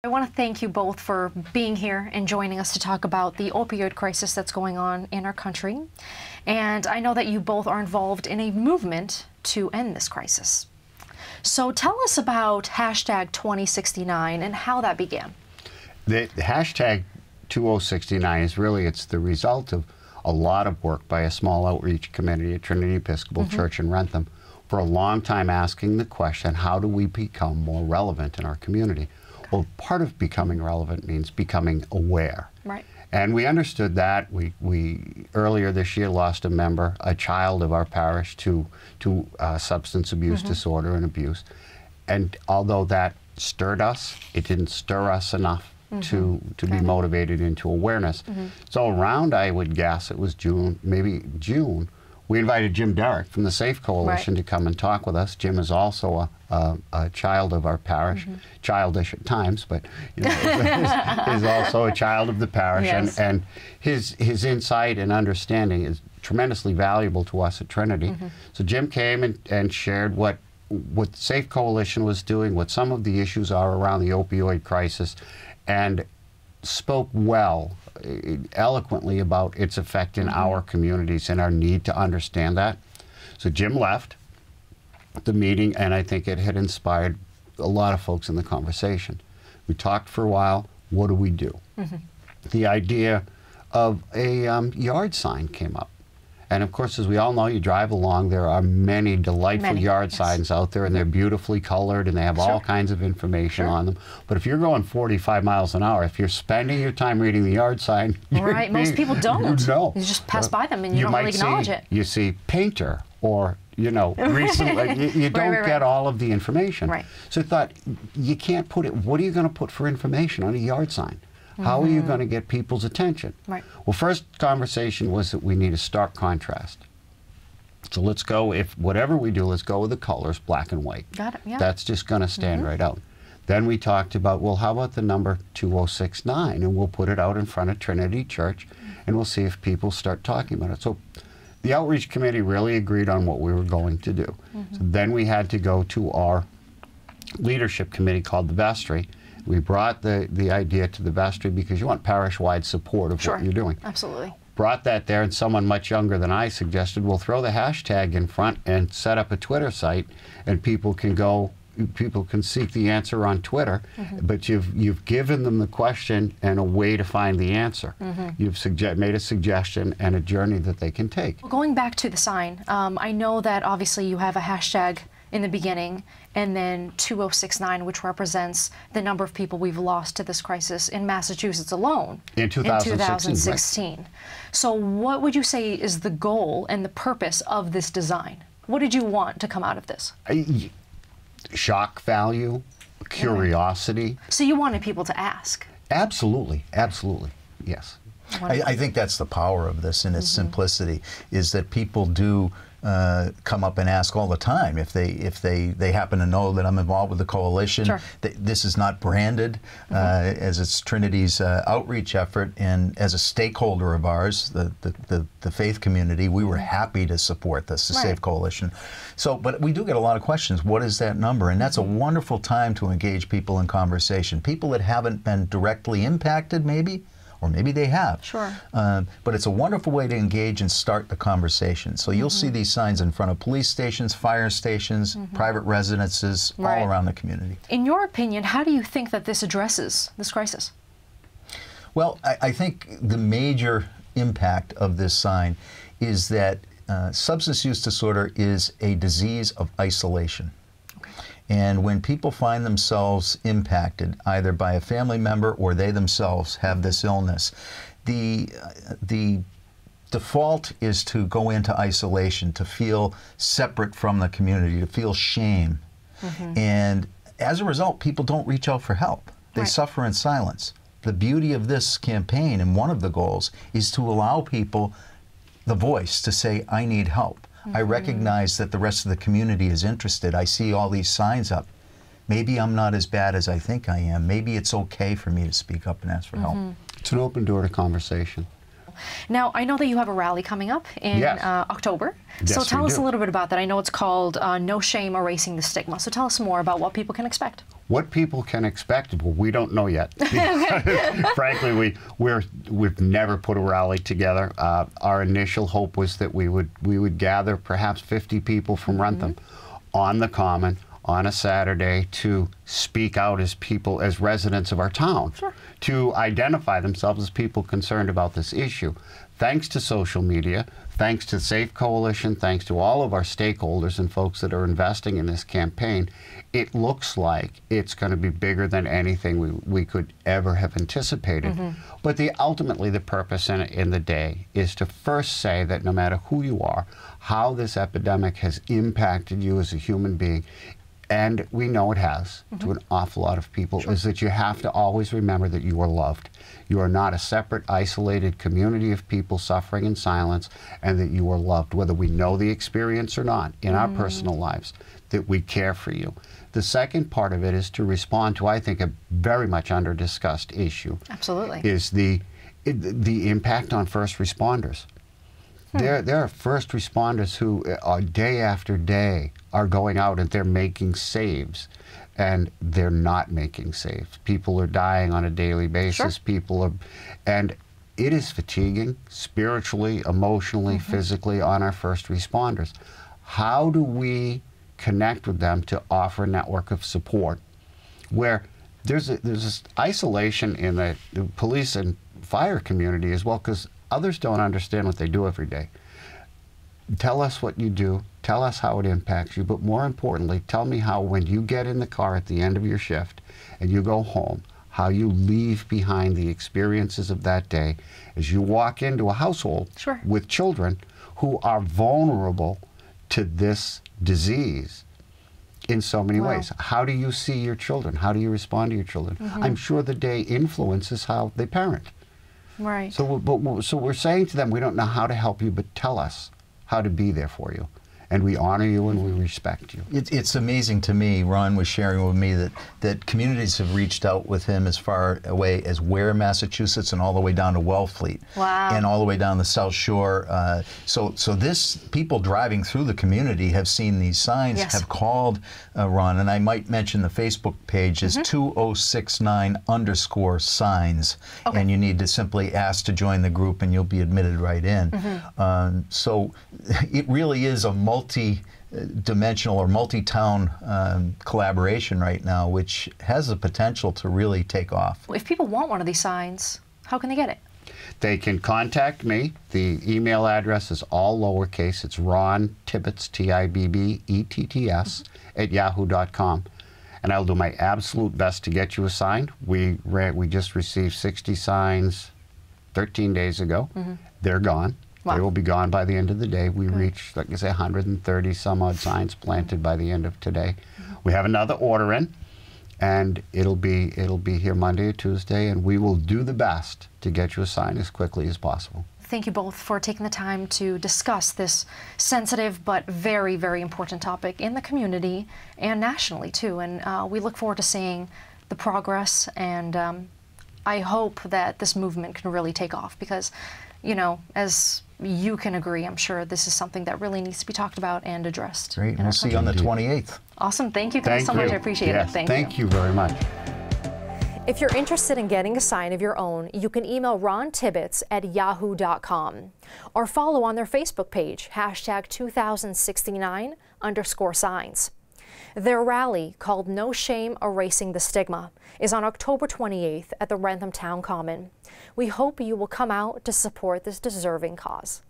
I want to thank you both for being here and joining us to talk about the opioid crisis that's going on in our country. And I know that you both are involved in a movement to end this crisis. So tell us about hashtag 2069 and how that began. The hashtag 2069 is really, it's the result of a lot of work by a small outreach committee at Trinity Episcopal Church in Wrentham for a long time, asking the question, how do we become more relevant in our community? Well, part of becoming relevant means becoming aware. Right. And we understood that. We earlier this year lost a member, a child of our parish, to substance abuse disorder and abuse. And although that stirred us, it didn't stir us enough to be motivated into awareness. So around, I would guess, it was June, maybe June, we invited Jim Derrick from the Safe Coalition to come and talk with us. Jim is also a child of our parish, childish at times, but you know, is also a child of the parish. Yes. And his insight and understanding is tremendously valuable to us at Trinity. So Jim came and shared what the Safe Coalition was doing, what some of the issues are around the opioid crisis, and spoke well, eloquently about its effect in our communities and our need to understand that. So Jim left the meeting, and I think it had inspired a lot of folks in the conversation. We talked for a while. What do we do? The idea of a yard sign came up. And of course, as we all know, you drive along, there are many delightful yard signs out there, and they're beautifully colored, and they have all kinds of information on them. But if you're going 45 miles an hour, if you're spending your time reading the yard sign, right, most people don't. You just pass by them and you don't really acknowledge it. You see painter, or, you know, recently, you don't get all of the information. So I thought, you can't put it, what are you going to put for information on a yard sign? How are you going to get people's attention? Well, first conversation was that we need a stark contrast. So let's go, if whatever we do, let's go with the colors, black and white. Got it, yeah. That's just going to stand right out. Then we talked about, well, how about the number 2069? And we'll put it out in front of Trinity Church, and we'll see if people start talking about it. So the outreach committee really agreed on what we were going to do. So then we had to go to our leadership committee called the vestry. We brought the idea to the vestry because you want parish-wide support of what you're doing. Absolutely. Brought that there, and someone much younger than I suggested, we'll throw the hashtag in front and set up a Twitter site, and people can seek the answer on Twitter, but you've given them the question and a way to find the answer. You've made a suggestion and a journey that they can take. Going back to the sign, I know that obviously you have a hashtag in the beginning, and then 2069, which represents the number of people we've lost to this crisis in Massachusetts alone in 2016. So what would you say is the goal and the purpose of this design? What did you want to come out of this? Shock value, curiosity. So you wanted people to ask? Absolutely, absolutely, yes. I think that's the power of this in its simplicity, is that people do come up and ask all the time if they happen to know that I'm involved with the coalition. This is not branded as it's Trinity's outreach effort, and as a stakeholder of ours, the faith community, we were happy to support this, the Safe Coalition. So, but we do get a lot of questions. What is that number? And that's a wonderful time to engage people in conversation. People that haven't been directly impacted, maybe, or maybe they have. But it's a wonderful way to engage and start the conversation. So you'll see these signs in front of police stations, fire stations, private residences, all around the community. In your opinion, how do you think that this addresses this crisis? Well, I think the major impact of this sign is that substance use disorder is a disease of isolation. And when people find themselves impacted, either by a family member or they themselves have this illness, the default is to go into isolation, to feel separate from the community, to feel shame. And as a result, people don't reach out for help. They suffer in silence. The beauty of this campaign, and one of the goals, is to allow people the voice to say, I need help. I recognize that the rest of the community is interested. I see all these signs up. Maybe I'm not as bad as I think I am. Maybe it's okay for me to speak up and ask for help. It's an open door to conversation. Now, I know that you have a rally coming up in October. So tell us a little bit about that. I know it's called No Shame, Erasing the Stigma. So tell us more about what people can expect. What people can expect, well, we don't know yet. Frankly, we've never put a rally together. Our initial hope was that we would gather perhaps 50 people from Wrentham on the Common on a Saturday to speak out as people, as residents of our town, to identify themselves as people concerned about this issue. Thanks to social media, thanks to Safe Coalition, thanks to all of our stakeholders and folks that are investing in this campaign, it looks like it's going to be bigger than anything we could ever have anticipated. But ultimately the purpose in the day is to first say that no matter who you are, how this epidemic has impacted you as a human being, and we know it has to an awful lot of people, is that you have to always remember that you are loved. You are not a separate, isolated community of people suffering in silence, and that you are loved, whether we know the experience or not in our personal lives, that we care for you. The second part of it is to respond to, I think, a very much under-discussed issue. Absolutely. Is the impact on first responders. There are first responders who day after day are going out and they're making saves, and they're not making saves. People are dying on a daily basis. People are, and it is fatiguing spiritually, emotionally, physically on our first responders. How do we connect with them to offer a network of support where there's this isolation in the police and fire community as well, because others don't understand what they do every day. Tell us what you do, tell us how it impacts you, but more importantly, tell me how, when you get in the car at the end of your shift and you go home, how you leave behind the experiences of that day as you walk into a household with children who are vulnerable to this disease in so many ways. How do you see your children? How do you respond to your children? I'm sure the day influences how they parent. Right. So we're saying to them, we don't know how to help you, but tell us how to be there for you. And we honor you and we respect you. It's amazing to me, Ron was sharing with me that communities have reached out with him as far away as Ware, Massachusetts, and all the way down to Wellfleet. Wow. And all the way down the South Shore. So this, people driving through the community have seen these signs, have called Ron, and I might mention the Facebook page is 2069_signs. And you need to simply ask to join the group and you'll be admitted right in. So it really is a multi-dimensional or multi-town collaboration right now, which has the potential to really take off. If people want one of these signs, how can they get it? They can contact me. The email address is all lowercase. It's Ron Tibbetts, Tibbetts, @yahoo.com. And I'll do my absolute best to get you a sign. We just received 60 signs 13 days ago. They're gone. They will be gone by the end of the day. We reached, like I say, 130 some odd signs planted by the end of today. We have another order in, and it'll be here Monday or Tuesday, and we will do the best to get you a sign as quickly as possible. Thank you both for taking the time to discuss this sensitive but very, very important topic in the community and nationally too. And we look forward to seeing the progress, and I hope that this movement can really take off because, you know, as you can agree, I'm sure this is something that really needs to be talked about and addressed. Great, and we'll see you on the 28th. Awesome, thank you guys so much, I appreciate it. Thank you very much. If you're interested in getting a sign of your own, you can email Ron Tibbetts @yahoo.com or follow on their Facebook page, #2069_signs. Their rally, called No Shame Erasing the Stigma, is on October 28th at the Wrentham Town Common. We hope you will come out to support this deserving cause.